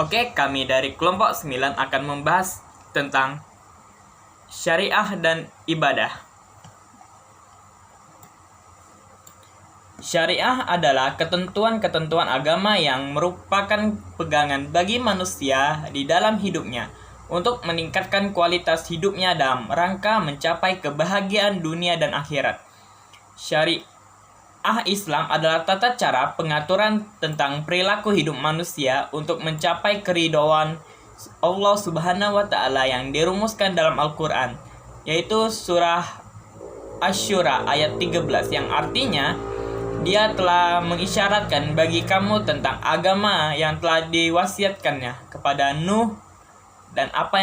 Oke, kami dari kelompok 9 akan membahas tentang syariah dan ibadah. Syariah adalah ketentuan-ketentuan agama yang merupakan pegangan bagi manusia di dalam hidupnya untuk meningkatkan kualitas hidupnya dalam rangka mencapai kebahagiaan dunia dan akhirat. Syariah Islam adalah tata cara pengaturan tentang perilaku hidup manusia untuk mencapai keridhaan Allah Subhanahu wa Ta'ala yang dirumuskan dalam Al-Quran, yaitu surah Asy-Syura ayat 13, yang artinya Dia telah mengisyaratkan bagi kamu tentang agama yang telah diwasiatkannya kepada Nuh dan apa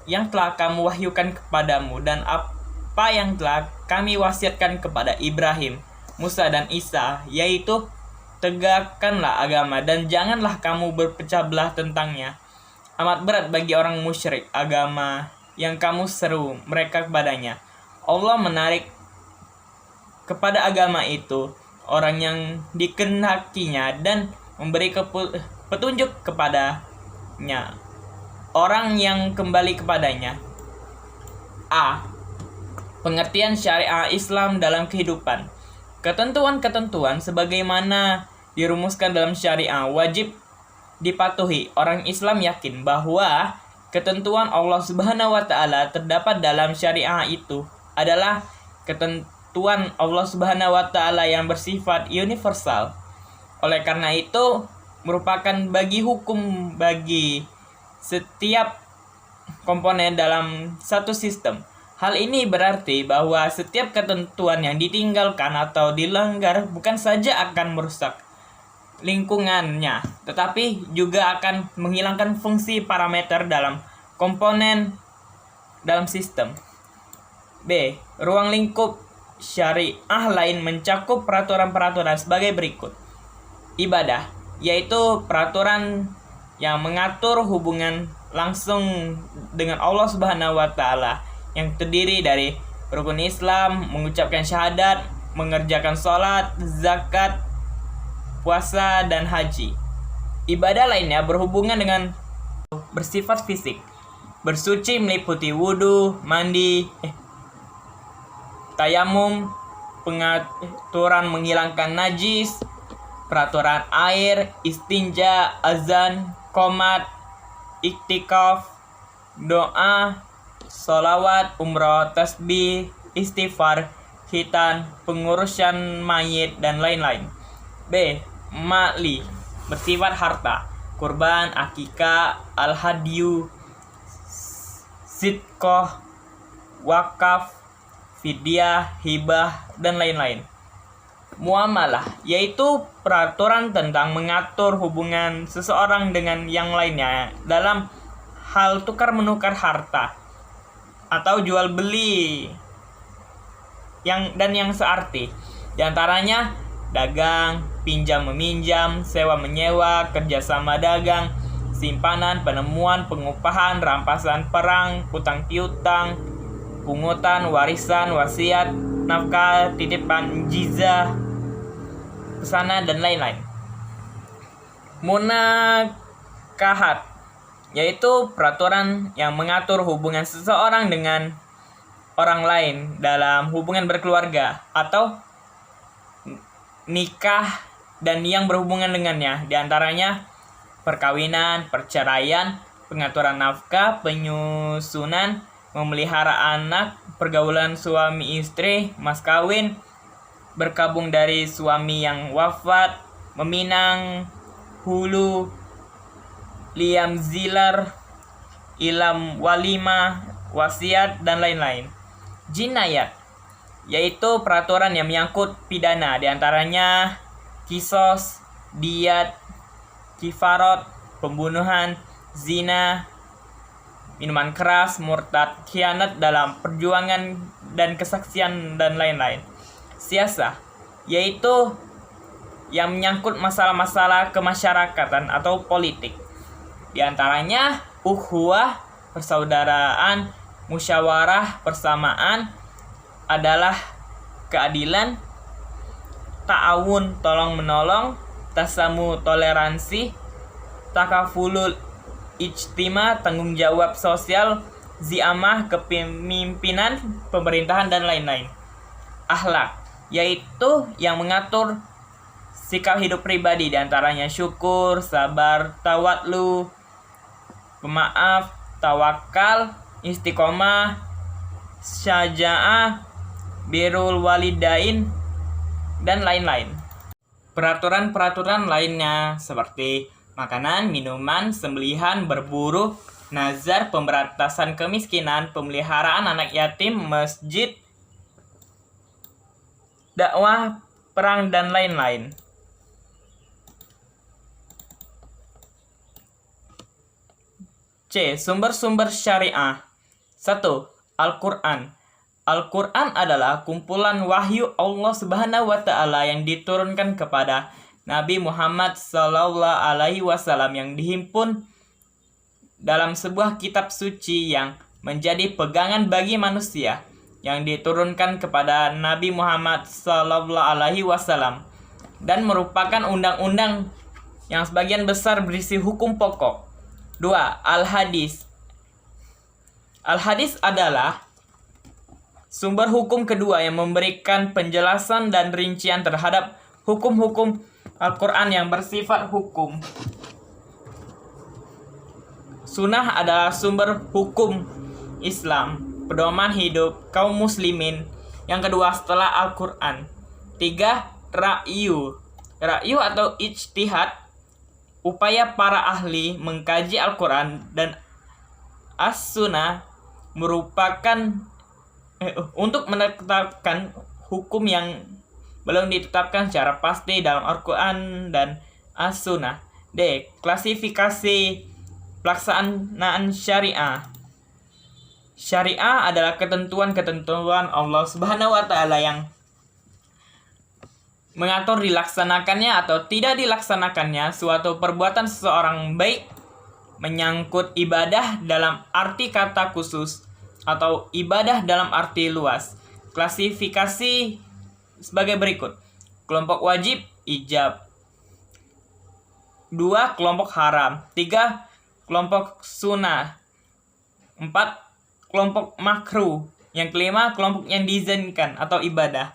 yang telah kamu wahyukan kepadamu dan apa yang telah kami wasiatkan kepada Ibrahim, Musa dan Isa, yaitu tegakkanlah agama dan janganlah kamu berpecah belah tentangnya. Amat berat bagi orang musyrik agama yang kamu seru mereka kepadanya. Allah menarik kepada agama itu orang yang dikehendakinya dan memberi petunjuk kepadanya orang yang kembali kepadanya. A. Pengertian syariah Islam dalam kehidupan. Ketentuan-ketentuan sebagaimana dirumuskan dalam syariah wajib dipatuhi. Orang Islam yakin bahwa ketentuan Allah Subhanahu wa Ta'ala terdapat dalam syariah itu adalah ketentuan Allah Subhanahu wa Ta'ala yang bersifat universal. Oleh karena itu, merupakan bagi hukum bagi setiap komponen dalam satu sistem. Hal ini berarti bahwa setiap ketentuan yang ditinggalkan atau dilanggar bukan saja akan merusak lingkungannya, tetapi juga akan menghilangkan fungsi parameter dalam komponen dalam sistem. B. Ruang lingkup syariah lain mencakup peraturan-peraturan sebagai berikut. Ibadah, yaitu peraturan yang mengatur hubungan langsung dengan Allah Subhanahu wa Ta'ala yang terdiri dari rukun Islam, mengucapkan syahadat, mengerjakan sholat, zakat, puasa, dan haji. Ibadah lainnya berhubungan dengan bersifat fisik. Bersuci meliputi wudu, mandi, tayamum, pengaturan menghilangkan najis, peraturan air, istinja, azan, qomat, iktikaf, doa, sholawat, umroh, tasbih, istighfar, khitan, pengurusan mayit, dan lain-lain. B. Mali, bersifat harta, kurban, akikah, al-hadyu, sidqoh, wakaf, fidyah, hibah, dan lain-lain. Muamalah, yaitu peraturan tentang mengatur hubungan seseorang dengan yang lainnya dalam hal tukar-menukar harta atau jual beli yang searti. Di antaranya dagang, pinjam meminjam, sewa menyewa, kerjasama dagang, simpanan, penemuan, pengupahan, rampasan perang, utang piutang, pungutan, warisan, wasiat, nafkah, titipan, jizah, pesanan, dan lain-lain. Munakahat, yaitu peraturan yang mengatur hubungan seseorang dengan orang lain dalam hubungan berkeluarga atau nikah dan yang berhubungan dengannya, di antaranya perkawinan, perceraian, pengaturan nafkah, penyusunan, memelihara anak, pergaulan suami istri, mas kawin, berkabung dari suami yang wafat, meminang, hulu, liam zilar, ilam walima, wasiat, dan lain-lain. Jinayat, yaitu peraturan yang menyangkut pidana, di antaranya kisos, diyat, kifarat, pembunuhan, zina, minuman keras, murtad, khianat dalam perjuangan dan kesaksian, dan lain-lain. Siasah, yaitu yang menyangkut masalah-masalah kemasyarakatan atau politik. Di antaranya ukhuwah, persaudaraan, musyawarah, persamaan, adalah keadilan, ta'awun, tolong-menolong, tasamu, toleransi, takafulul ijtima, tanggung jawab sosial, ziamah, kepemimpinan, pemerintahan, dan lain-lain. Akhlak, yaitu yang mengatur sikap hidup pribadi, diantaranya syukur, sabar, tawadlu, pemaaf, tawakal, istiqomah, syaja'ah, birrul walidain, dan lain-lain. Peraturan-peraturan lainnya seperti makanan, minuman, sembelihan, berburu, nazar, pemberantasan kemiskinan, pemeliharaan anak yatim, masjid, dakwah, perang, dan lain-lain. C. Sumber-sumber syariah. 1. Al-Quran. Al-Quran adalah kumpulan wahyu Allah Subhanahu wa Ta'ala yang diturunkan kepada Nabi Muhammad SAW yang dihimpun dalam sebuah kitab suci yang menjadi pegangan bagi manusia, yang diturunkan kepada Nabi Muhammad SAW dan merupakan undang-undang yang sebagian besar berisi hukum pokok. 2. Al-Hadis. Al-Hadis adalah sumber hukum kedua yang memberikan penjelasan dan rincian terhadap hukum-hukum Al-Quran yang bersifat hukum. Sunnah adalah sumber hukum Islam, pedoman hidup kaum muslimin yang kedua setelah Al-Quran. 3. Ra'yu. Ra'yu atau ijtihad, upaya para ahli mengkaji Al-Quran dan As-Sunnah merupakan untuk menetapkan hukum yang belum ditetapkan secara pasti dalam Al-Quran dan As-Sunnah. D. Klasifikasi pelaksanaan syariah. Syariah adalah ketentuan-ketentuan Allah Subhanahu wa Ta'ala yang mengatur dilaksanakannya atau tidak dilaksanakannya suatu perbuatan seseorang, baik menyangkut ibadah dalam arti kata khusus atau ibadah dalam arti luas. Klasifikasi sebagai berikut. Kelompok wajib, ijab. 2. Kelompok haram. 3. Kelompok sunnah. 4. Kelompok makruh. Yang kelima, kelompok yang diizinkan atau ibadah.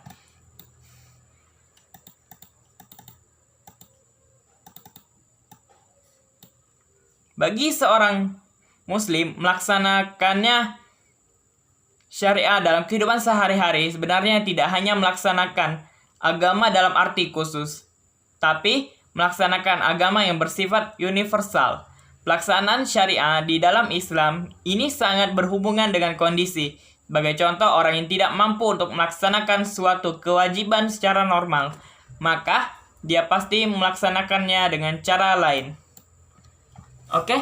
Bagi seorang muslim, melaksanakannya syariah dalam kehidupan sehari-hari sebenarnya tidak hanya melaksanakan agama dalam arti khusus, tapi melaksanakan agama yang bersifat universal. Pelaksanaan syariah di dalam Islam ini sangat berhubungan dengan kondisi. Sebagai contoh, orang yang tidak mampu untuk melaksanakan suatu kewajiban secara normal, maka dia pasti melaksanakannya dengan cara lain. Oke,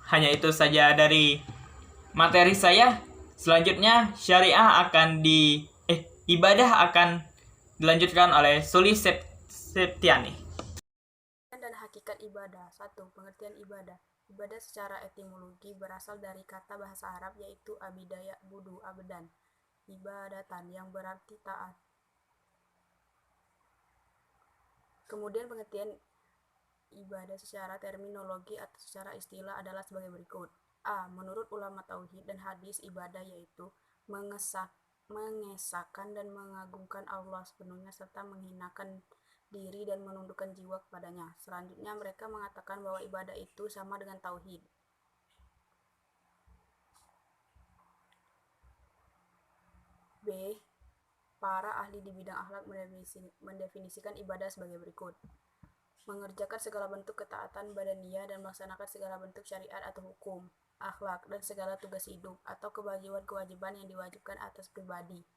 hanya itu saja dari materi saya. Selanjutnya ibadah akan dilanjutkan oleh Suli Septiani. Dan hakikat ibadah. 1. Pengertian ibadah. Ibadah secara etimologi berasal dari kata bahasa Arab yaitu abidaya budu abedan, ibadatan, yang berarti taat. Kemudian pengertian ibadah secara terminologi atau secara istilah adalah sebagai berikut. A. Menurut ulama tauhid dan hadis, ibadah yaitu mengesahkan dan mengagungkan Allah sepenuhnya serta menghinakan diri dan menundukkan jiwa kepadanya. Selanjutnya mereka mengatakan bahwa ibadah itu sama dengan tauhid. B. Para ahli di bidang akhlak mendefinisikan ibadah sebagai berikut. Mengerjakan segala bentuk ketaatan badaniyah dan melaksanakan segala bentuk syariat atau hukum, akhlak, dan segala tugas hidup atau kewajiban-kewajiban yang diwajibkan atas pribadi,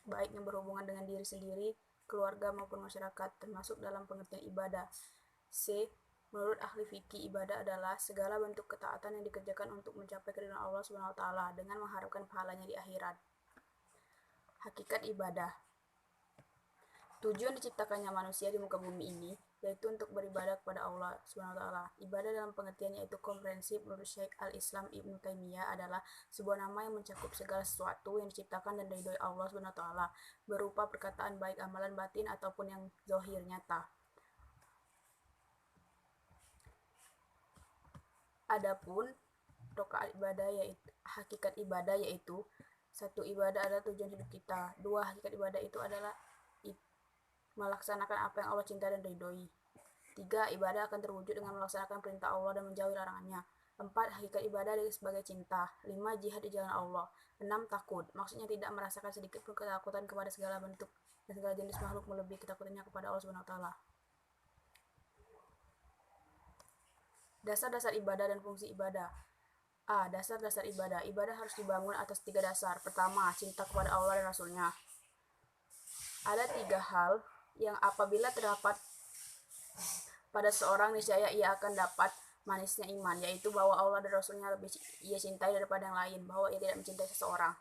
baik yang berhubungan dengan diri sendiri, keluarga, maupun masyarakat, termasuk dalam pengertian ibadah. C. Menurut ahli fikih, ibadah adalah segala bentuk ketaatan yang dikerjakan untuk mencapai keridhaan Allah SWT dengan mengharapkan pahalanya di akhirat. Hakikat ibadah. Tujuan diciptakannya manusia di muka bumi ini yaitu untuk beribadah kepada Allah SWT. Ibadah dalam pengertiannya itu komprehensif. Menurut Syekh Al-Islam Ibnu Taimiyah adalah sebuah nama yang mencakup segala sesuatu yang diciptakan dan diridhoi Allah SWT, berupa perkataan baik amalan batin ataupun yang zahir nyata. Adapun rokaat ibadah yaitu hakikat ibadah yaitu satu, ibadah adalah tujuan hidup kita. Dua, hakikat ibadah itu adalah melaksanakan apa yang Allah cinta dan ridhoi. Tiga, ibadah akan terwujud dengan melaksanakan perintah Allah dan menjauhi larangannya. Empat, hakikat ibadah sebagai cinta. Lima, jihad di jalan Allah. Enam, takut. Maksudnya tidak merasakan sedikit pun ketakutan kepada segala bentuk dan segala jenis makhluk melebihi ketakutannya kepada Allah Subhanahu wa taala. Dasar-dasar ibadah dan fungsi ibadah. A. Dasar-dasar ibadah. Ibadah harus dibangun atas 3 dasar. Pertama, cinta kepada Allah dan Rasul-Nya. Ada 3 hal yang apabila terdapat pada seorang, niscaya ia akan dapat manisnya iman, yaitu bahwa Allah dan Rasul-Nya lebih ia cintai daripada yang lain, bahwa ia tidak mencintai seseorang.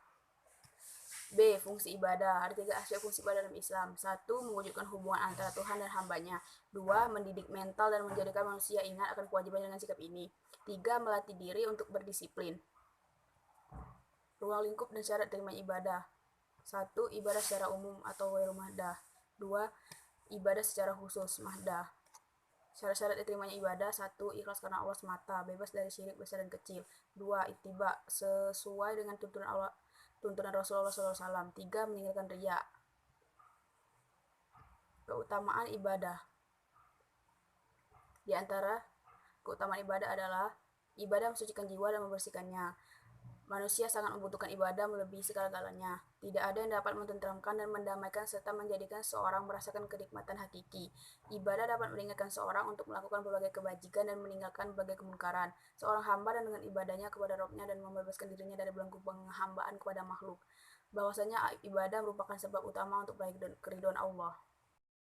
B. Fungsi ibadah. Ada 3 aspek fungsi ibadah dalam Islam. 1. Mewujudkan hubungan antara Tuhan dan hambanya. 2. Mendidik mental dan menjadikan manusia ingat akan kewajiban dengan sikap ini. 3. Melatih diri untuk berdisiplin. Ruang lingkup dan syarat terima ibadah. 1. Ibadah secara umum atau ghairu mahdah. 2. Ibadah secara khusus mahdah. Syarat-syarat diterimanya ibadah. 1. Ikhlas karena Allah semata, bebas dari syirik besar dan kecil. 2. Ittiba, sesuai dengan tuntunan Rasulullah SAW. 3. Meninggalkan riya. Keutamaan ibadah. Di antara keutamaan ibadah adalah ibadah mensucikan jiwa dan membersihkannya. Manusia sangat membutuhkan ibadah melebihi segala-galanya. Tidak ada yang dapat mententeramkan dan mendamaikan serta menjadikan seorang merasakan kenikmatan hakiki. Ibadah dapat mengingatkan seorang untuk melakukan berbagai kebajikan dan meninggalkan berbagai kemungkaran. Seorang hamba dan dengan ibadahnya kepada Rabb-Nya dan membebaskan dirinya dari belenggu penghambaan kepada makhluk. Bahwasanya ibadah merupakan sebab utama untuk meraih keridhaan Allah.